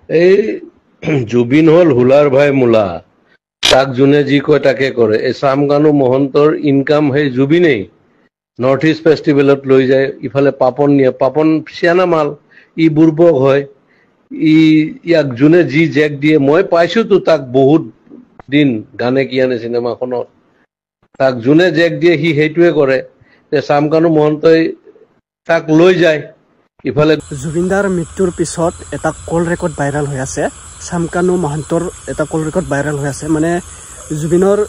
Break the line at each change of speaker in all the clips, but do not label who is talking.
এই জুবিন হল হুলাৰ ভাই মূলা তাক যোনে যি কয় তাকে কৰে এই চামকানু মহন্তৰ ইনকাম সেই জুবিনেই নৰ্থ ইষ্ট ফেষ্টিভেলত লৈ যায় ইফালে পাপন নিয়ে পাপন চিয়ানা মাল ই বুৰ্বক হয় ইয়াক যোনে যি জেক দিয়ে মই পাইছোতো তাক বহুত দিন গানে কি আনে চিনেমাখনত তাক যোনে জেক দিয়ে সি সেইটোৱে কৰে চামকানু মহন্তই তাক লৈ যায় ইফালে
জুবিনদাৰ মৃত্যুৰ পিছত এটা কল ৰেকৰ্ড ভাইৰেল হৈ আছে চামকানু মহন্তৰ এটা কল ৰেকৰ্ড ভাইৰেল হৈ আছে মানে জুবিনৰ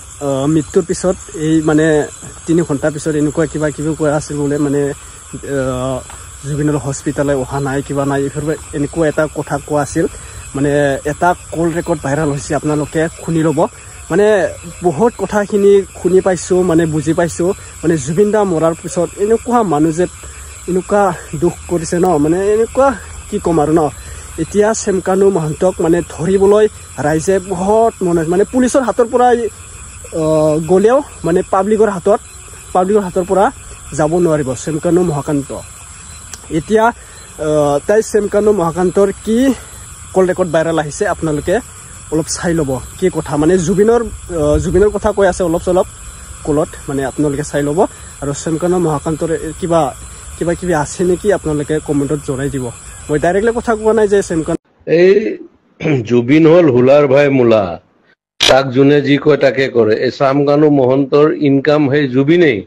মৃত্যুৰ পিছত এই মানে 3 ঘণ্টা পিছত এনেকুৱা কিবা কিবি কৈ আছিল বোলে মানে জুবিনৰ হস্পিটালে অহা নাই কিবা নাই এনেকুৱা এটা কথা কোৱা আছিল মানে এটা কল ৰেকৰ্ড ভাইৰেল হৈছে আপোনালোকে শুনি ল'ব মানে বহুত কথাখিনি শুনি পাইছোঁ মানে বুজি পাইছোঁ মানে জুবিনদা মৰাৰ পিছত এনেকুৱা মানুহ যে এনেকুৱা দুখ কৰিছে ন মানে এনেকুৱা কি ক'ম আৰু ন এতিয়া চামকানু মহন্তক মানে ধৰিবলৈ ৰাইজে বহুত মন মানে পুলিচৰ হাতৰ পৰা গ'লেও মানে পাব্লিকৰ হাতৰ পৰা যাব নোৱাৰিব চামকানু মহাকান্ত এতিয়া তাই চামকানু মহাকান্তৰ কি কল ৰেকৰ্ড ভাইৰেল আহিছে আপোনালোকে অলপ চাই ল'ব কি কথা মানে জুবিনৰ কথা কৈ আছে অলপ চলপ কলত মানে আপোনালোকে চাই ল'ব আৰু চামকানু মহাকান্তৰ কিবা কিবি আছে নেকি আপোনালোকে কমেণ্টত জনাই দিব মই ডাইৰেক্টলি কথা কোৱা নাই যে চামকানু
এই জুবিন হল হুলাৰ ভাই মূলা তাক যোনে যি কয় তাকে কৰে এই চামকানু মহন্তৰ ইনকাম সেই জুবিনেই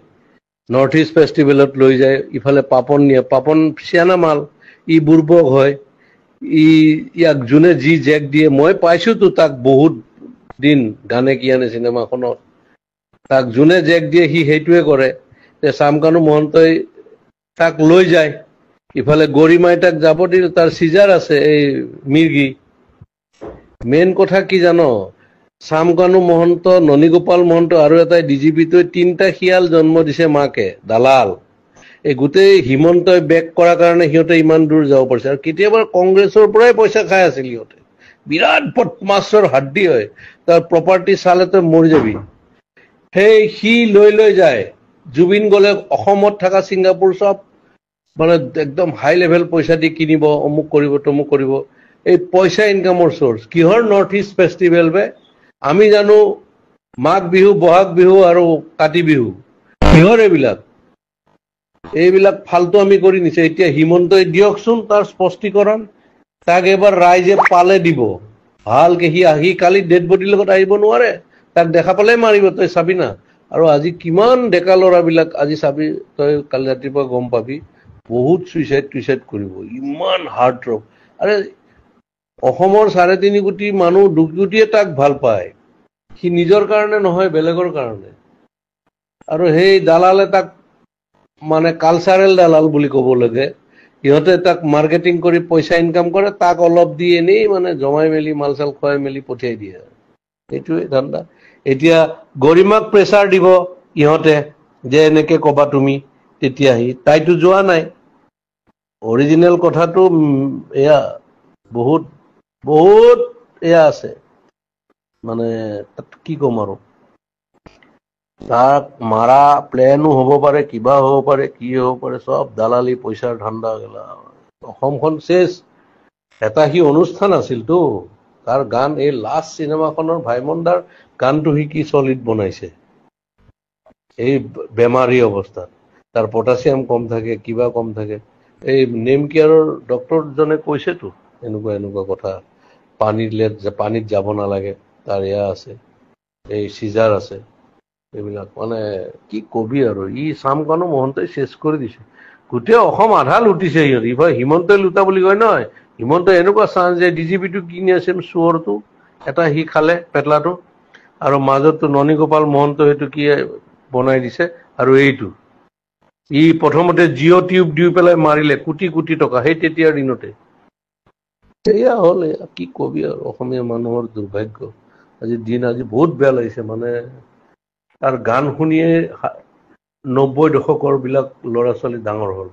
নৰ্থ ইষ্ট ফেষ্টিভেলত লৈ যায় ইফালে পাপন নিয়ে পাপন চিয়ানা মাল ই বুৰ্বক হয় ইয়াক যোনে যি জেক দিয়ে মই পাইছোতো তাক বহুত দিন গানে কি আনে চিনেমাখনত তাক যোনে জেক দিয়ে সি সেইটোৱে কৰে চামকানু মহন্তই তাক লৈ যায় ইফালে গৰিমাই তাক যাব দিল তাৰ চিজাৰ আছে এই মিৰ্গি মেইন কথা কি জানো চামকানু মহন্ত ননীগোপাল মহন্ত আৰু এটা ডিজিপিটোৱে 3টা শিয়াল জন্ম দিছে মাকে দালাল এই গোটেই হিমন্তই বেক কৰাৰ কাৰণে সিহঁতে ইমান দূৰ যাব পাৰিছে আৰু কেতিয়াবা কংগ্ৰেছৰ পৰাই পইচা খাই আছিল সিহঁতে বিৰাট বদমাছৰ হাড্ডি হয় তাৰ প্ৰপাৰ্টি চালে তই মৰি যাবি সেই সি লৈ যায় জুবিন গ'লে অসমত থকা ছিংগাপুৰ চব মানে একদম হাই লেভেল পইচা দি কিনিব অমুক কৰিব তমুক কৰিব এই পইচা ইনকামৰ সোৰ্স কিহৰ নৰ্থ ইষ্ট ফেষ্টিভেল বে আমি জানো মাঘ বিহু বহাগ বিহু আৰু কাতি বিহু কিহৰ এইবিলাক ফালতু আমি কৰি নিছে এতিয়া হিমন্তই দিয়কচোন তাৰ স্পষ্টীকৰণ তাক এবাৰ ৰাইজে পালে দিব ভালকে সি কালি ডেড বডিৰ লগত আহিব নোৱাৰে তাক দেখা পালে মাৰিব তই চাবি না আৰু আজি কিমান ডেকা ল'ৰাবিলাক আজি চাবি তই কালি ৰাতিপুৱা গম পাবি বহুত সুইচাইড কৰিব ইমান হাৰ্ট ড্ৰপ আৰে অসমৰ 3.5 কোটি মানুহ 2 কোটিয়ে তাক ভাল পায় সি নিজৰ কাৰণে নহয় বেলেগৰ কাৰণে আৰু সেই দালালে তাক মানে কালচাৰেল দালাল বুলি ক'ব লাগে সিহঁতে তাক মাৰ্কেটিং কৰি পইচা ইনকাম কৰে তাক অলপ দি এনেই মানে জমাই মেলি মালচাল খুৱাই মেলি পঠিয়াই দিয়ে এইটোৱে ধান্দা এতিয়া গৰিমাক প্ৰেছাৰ দিব ইহঁতে যে এনেকে ক'বা তুমি তেতিয়া তাইতো যোৱা নাই অৰিজিনেল কথাটো এয়া বহুত এয়া আছে মানে কি ক'ম আৰু তাক মাৰা প্লেনো হ'ব পাৰে কিবা হ'ব পাৰে কি হ'ব পাৰে সব দালালি পইচাৰ ধান্দা গেলা অসমখন শেষ এটা সি অনুষ্ঠান আছিলতো তাৰ গান এই লাষ্ট চিনেমাখনৰ ভাইমনদাৰ গানটো সি কি সলিড বনাইছে এই বেমাৰী অৱস্থাত তাৰ পটাছিয়াম কম থাকে কিবা কম থাকে এই নেম কেয়াৰৰ ডক্টৰজনে কৈছেতো এনেকুৱা কথা পানীত যাব নালাগে তাৰ এয়া আছে এই চিজাৰ আছে এইবিলাক মানে কি কবি আৰু ই চামকানু মহন্তই শেষ কৰি দিছে গোটেই অসম আধা লুটিছে সিহঁত হিমন্তই লুটা বুলি কয় নহয় হিমন্তই এনেকুৱা চান্স যে ডিজিপিটো কিনি আছিল চোৰটো এটা সি খালে পেটলাটো আৰু মাজতো ননীগোপাল মহন্ত সেইটো কি বনাই দিছে আৰু এইটো ই প্ৰথমতে জিঅ' টিউব দি পেলাই মাৰিলে কোটি টকা সেই তেতিয়াৰ দিনতে এয়া হ'ল কি কবি আৰু অসমীয়া মানুহৰ দুৰ্ভাগ্য আজি বহুত বেয়া লাগিছে মানে তাৰ গান শুনিয়ে 90 দশকৰ বিলাক ল'ৰা ছোৱালী ডাঙৰ হ'ল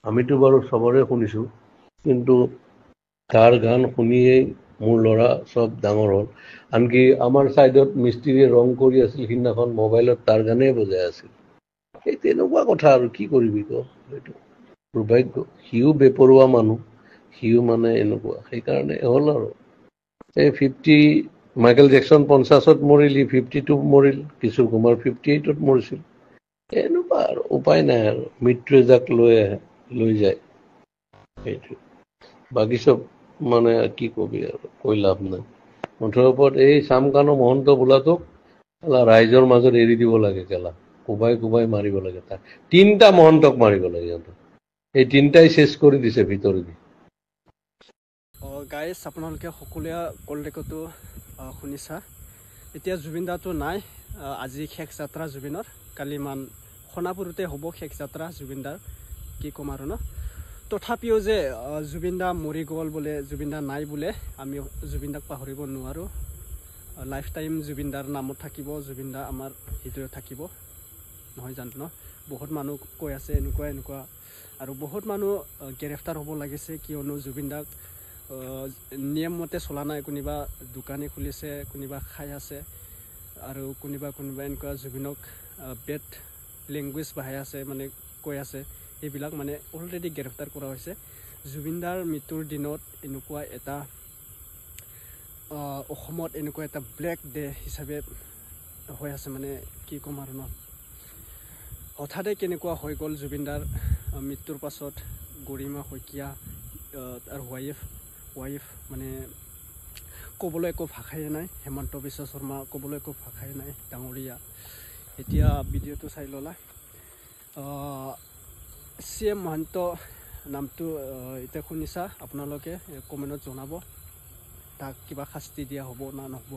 আমিতো বাৰু চবৰে শুনিছো কিন্তু তাৰ গান শুনিয়েই মোৰ ল'ৰা সব ডাঙৰ হ'ল আনকি আমাৰ চাইডত মিস্ত্ৰীয়ে ৰং কৰি আছিল সিদিনাখন মোবাইলত তাৰ গানেই বজাই আছিল এই তেনেকুৱা কথা আৰু কি কৰিবি ক এইটো দুৰ্ভাগ্য সিও বেপৰোৱা মানুহ সিও মানে এনেকুৱা সেইকাৰণে হ'ল আৰু এই 50 মাইকেল জেকচন 50ত মৰিল 52 মৰিল কিশোৰ কুমাৰ 58ত মৰিছিল এনেকুৱা আৰু উপায় নাই আৰু মৃত্যুৱে যাক লৈ যায় সেইটো বাকী চব মানে কি কবি আৰু কৈ লাভ নাই মুঠৰ ওপৰত এই চামকানু মহন্ত বোলাটোক ৰাইজৰ মাজত এৰি দিব লাগে কেলা কোবাই মাৰিব লাগে তাক 3টা মহন্তক মাৰিব লাগে এই 3টাই শেষ কৰি দিছে ভিতৰেদি
গাইজ আপোনালোকে সকলোৱে কল ৰেকৰ্ডটো শুনিছা এতিয়া জুবিন দাটো নাই আজি শেষ যাত্ৰা জুবিনৰ কালি মান সোণাপুৰতে হ'ব শেষ যাত্ৰা জুবিন দাৰ কি ক'ম আৰু ন তথাপিও যে জুবিন দা মৰি গ'ল বোলে জুবিন দা নাই বোলে আমি জুবিন দাক পাহৰিব নোৱাৰোঁ লাইফ টাইম জুবিন দাৰ নামত থাকিব জুবিন দা আমাৰ হৃদয়ত থাকিব নহয় জানো ন বহুত মানুহ কৈ আছে এনেকুৱা আৰু বহুত মানুহ গ্ৰেফতাৰ হ'ব লাগিছে কিয়নো জুবিন দাক নিয়ম মতে চলা নাই কোনোবা দোকানে খুলিছে কোনোবা খাই আছে আৰু কোনোবা এনেকুৱা জুবিনক বেড লেংগুৱেজ বাহাই আছে মানে কৈ আছে এইবিলাক মানে অলৰেডি গ্ৰেফতাৰ কৰা হৈছে জুবিন দাৰ মৃত্যুৰ দিনত এনেকুৱা এটা অসমত এনেকুৱা এটা ব্লেক ডে হিচাপে হৈ আছে মানে কি ক'ম আৰু ন হঠাতে কেনেকুৱা হৈ গ'ল জুবিন দাৰ মৃত্যুৰ পাছত গৰিমা শইকীয়া আৰু ৱাইফ মানে ক'বলৈ একো ভাষাই নাই হেমন্ত বিশ্ব শৰ্মা ক'বলৈ একো ভাষাই নাই ডাঙৰীয়া এতিয়া ভিডিঅ'টো চাই ল'লা CM মহন্ত নামটো এতিয়া শুনিছা আপোনালোকে কমেণ্টত জনাব তাক কিবা শাস্তি দিয়া হ'ব না নহ'ব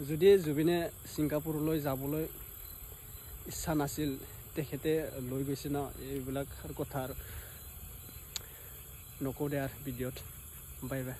যদি জুবিনে ছিংগাপুৰলৈ যাবলৈ ইচ্ছা নাছিল তেখেতে লৈ গৈছে না এইবিলাক কথা নকওঁ দে আৰু ভিডিঅ'ত বাই বাই